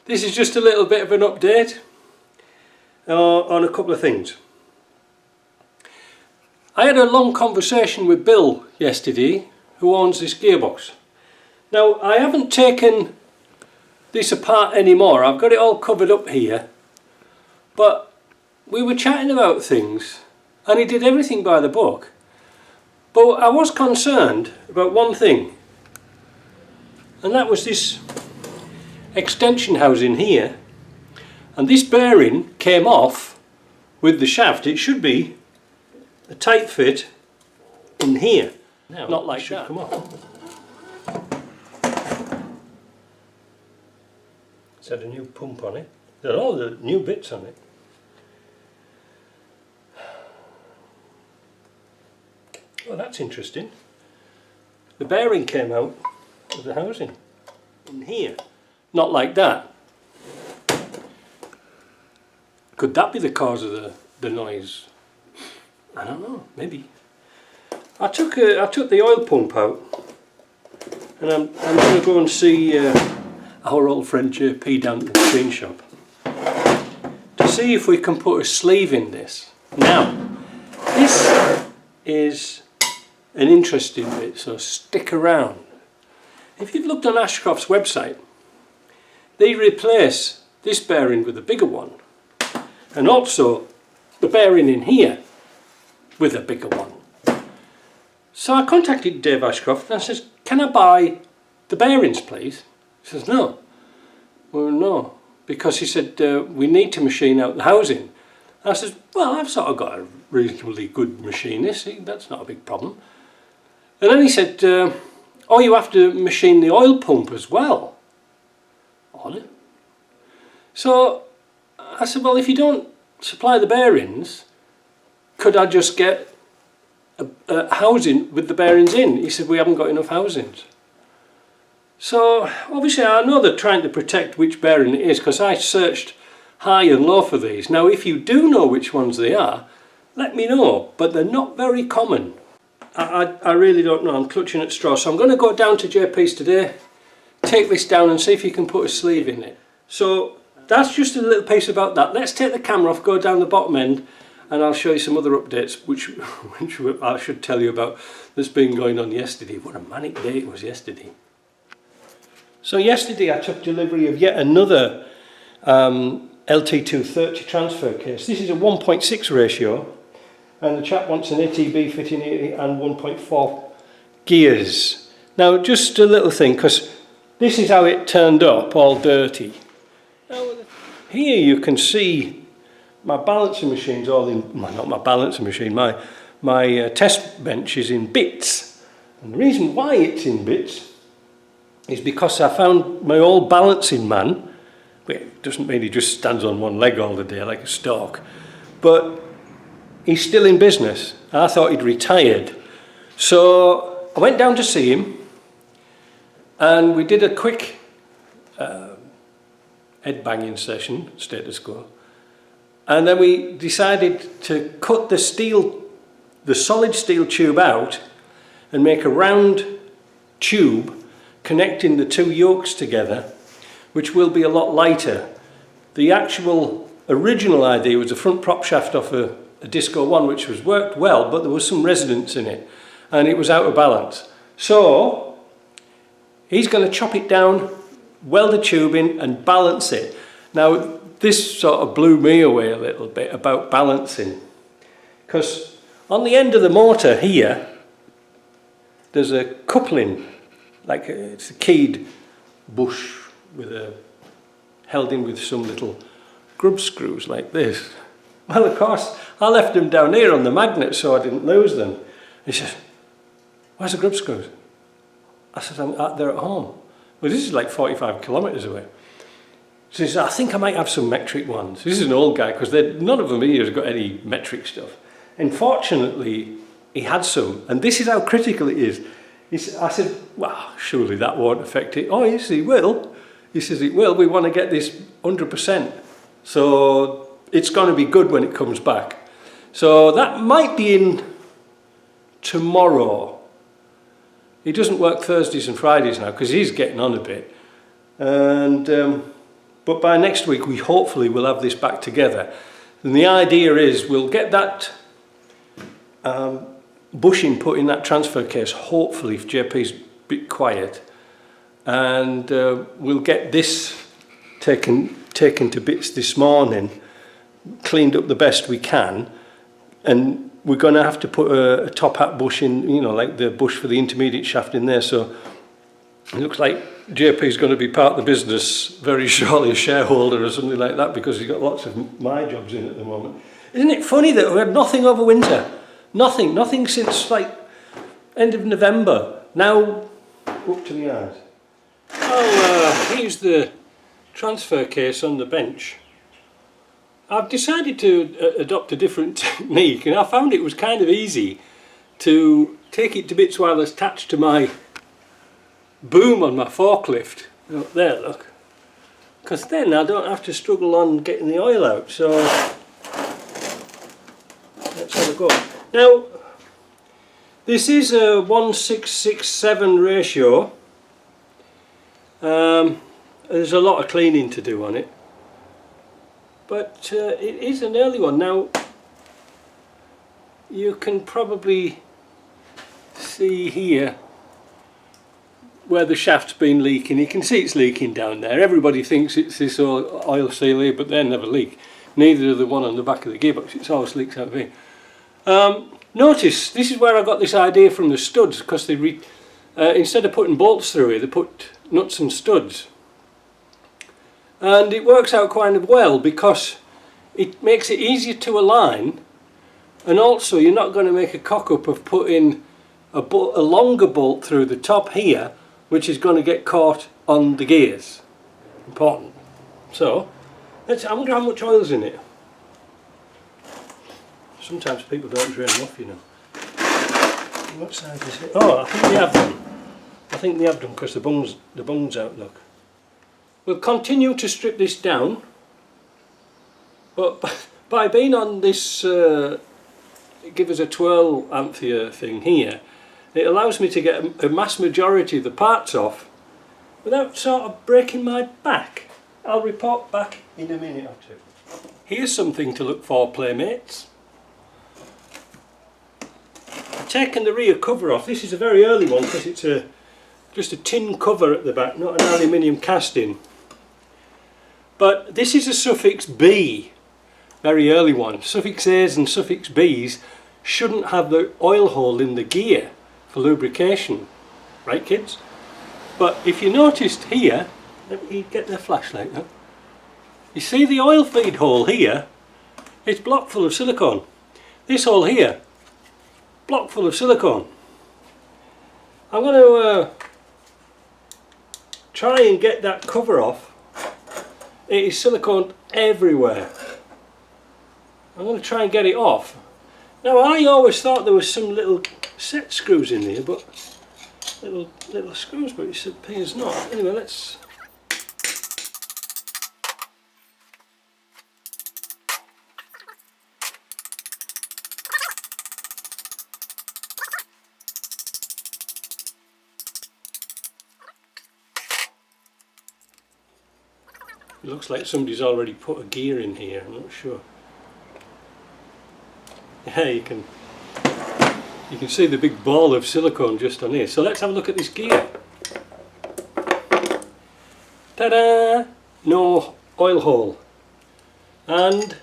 This is just a little bit of an update on a couple of things. I had a long conversation with Bill yesterday, who owns this gearbox. Now, I haven't taken this apart anymore. I've got it all covered up here. But we were chatting about things, and he did everything by the book. But I was concerned about one thing, and that was this extension housing here. And this bearing came off with the shaft. It should be a tight fit in here. Now, not like that. Come off. It's had a new pump on it. There are all the new bits on it. Well, that's interesting. The bearing came out of the housing in here. Not like that. Could that be the cause of the noise? I don't know, maybe. I took the oil pump out, and I'm going to go and see our old friend JP down at the machine shop to see if we can put a sleeve in this. Now, this is an interesting bit, so stick around. If you've looked on Ashcroft's website, they replace this bearing with a bigger one, and also the bearing in here with a bigger one. So I contacted Dave Ashcroft and I says, can I buy the bearings please? He says, no. Well, no, because he said we need to machine out the housing. And I says, well, I've sort of got a reasonably good machinist, that's not a big problem. And then he said, oh, you have to machine the oil pump as well. Odd. So I said, well, if you don't supply the bearings, could I just get a housing with the bearings in? He said, we haven't got enough housings. So obviously I know they're trying to protect which bearing it is, because I searched high and low for these. Now if you do know which ones they are, let me know, but they're not very common. I really don't know, I'm clutching at straws. So I'm going to go down to JP's today, take this down and see if you can put a sleeve in it. So that's just a little piece about that. Let's take the camera off, go down the bottom end, and I'll show you some other updates which I should tell you about that's been going on yesterday. What a manic day it was yesterday. So yesterday I took delivery of yet another LT230 transfer case. This is a 1.6 ratio, and the chap wants an ATB fitting and 1.4 gears. Now just a little thing, because this is how it turned up, all dirty. Now, here you can see my balancing machine's all in, well, not my balancing machine, my test bench is in bits. And the reason why it's in bits is because I found my old balancing man, it doesn't mean he just stands on one leg all the day like a stork, but he's still in business. I thought he'd retired. So I went down to see him, and we did a quick head banging session, status quo. And then we decided to cut the solid steel tube out and make a round tube connecting the two yokes together, which will be a lot lighter. The actual original idea was a front prop shaft off a Disco 1, which was worked well, but there was some resonance in it and it was out of balance. So he's going to chop it down, weld the tube in and balance it. Now this sort of blew me away a little bit about balancing, because on the end of the motor here there's a coupling, like it's a keyed bush with held in with some little grub screws like this. Well, of course I left them down here on the magnet so I didn't lose them. He says, where's the grub screws? I said, they're at home. Well, this is like 45 kilometres away. So he says, I think I might have some metric ones. This is an old guy, because none of them here has got any metric stuff. And fortunately, he had some, and this is how critical it is. I said, well, surely that won't affect it. Oh, yes, it will. He says, it will. We want to get this 100%. So it's going to be good when it comes back. So that might be in tomorrow. He doesn't work Thursdays and Fridays now because he's getting on a bit. And but by next week we hopefully will have this back together. And the idea is we'll get that bushing put in that transfer case, hopefully if JP's a bit quiet, and we'll get this taken to bits this morning, cleaned up the best we can, and we're going to have to put a top hat bush in, you know, like the bush for the intermediate shaft in there, so it looks like JP's going to be part of the business very shortly, a shareholder or something like that, because he's got lots of my jobs in at the moment. Isn't it funny that we had nothing over winter? Nothing since like end of November. Now up to the eyes. Oh, here's the transfer case on the bench. I've decided to adopt a different technique, and I found it was kind of easy to take it to bits while it's attached to my boom on my forklift. Up there, look. Because then I don't have to struggle on getting the oil out. So let's have a go. Now, this is a 1667 ratio. There's a lot of cleaning to do on it, but it is an early one. Now, you can probably see here where the shaft's been leaking. You can see it's leaking down there. Everybody thinks it's this oil seal here, but they never leak. Neither do the one on the back of the gearbox. It always leaks out of here. Notice, this is where I got this idea from the studs, because they instead of putting bolts through here, they put nuts and studs. And it works out quite well, because it makes it easier to align, and also you're not going to make a cock-up of putting a longer bolt through the top here, which is going to get caught on the gears. Important. So, I wonder how much oil's in it. Sometimes people don't drain them off, you know. What size is it? Oh, I think they have done. I think they have done, because the bung's out, look. We'll continue to strip this down, but by being on this, give us a 12 ampere thing here, it allows me to get a mass majority of the parts off without sort of breaking my back. I'll report back in a minute or two. Here's something to look for, playmates. I've taken the rear cover off. This is a very early one, because it's just a tin cover at the back, not an aluminium casting. But this is a suffix B, very early one. Suffix A's and suffix B's shouldn't have the oil hole in the gear for lubrication, right kids? But if you noticed here, let me get the flashlight now. You see the oil feed hole here? It's blocked full of silicone. This hole here, blocked full of silicone. I'm going to try and get that cover off. It is silicone everywhere. I'm going to try and get it off. Now, I always thought there was some little set screws in there, but little screws, but it appears not. Anyway, let's. It looks like somebody's already put a gear in here, I'm not sure. Yeah, you can see the big ball of silicone just on here. So let's have a look at this gear. Ta-da! No oil hole. And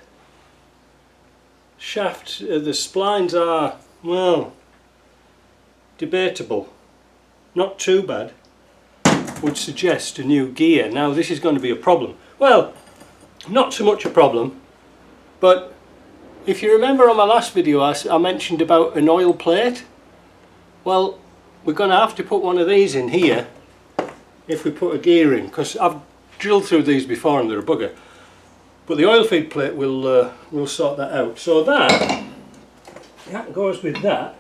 shaft, the splines are, well, debatable. Not too bad. Would suggest a new gear. Now this is going to be a problem. Well, not so much a problem, but if you remember on my last video I mentioned about an oil plate. Well, we're going to have to put one of these in here if we put a gear in, because I've drilled through these before and they're a bugger. But the oil feed plate will sort that out. So that goes with that.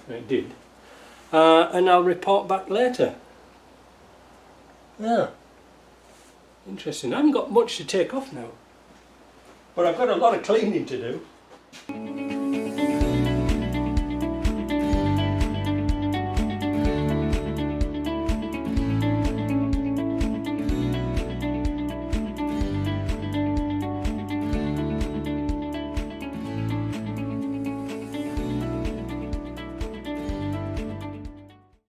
It did. And I'll report back later. Yeah. Interesting. I haven't got much to take off now. But I've got a lot of cleaning to do.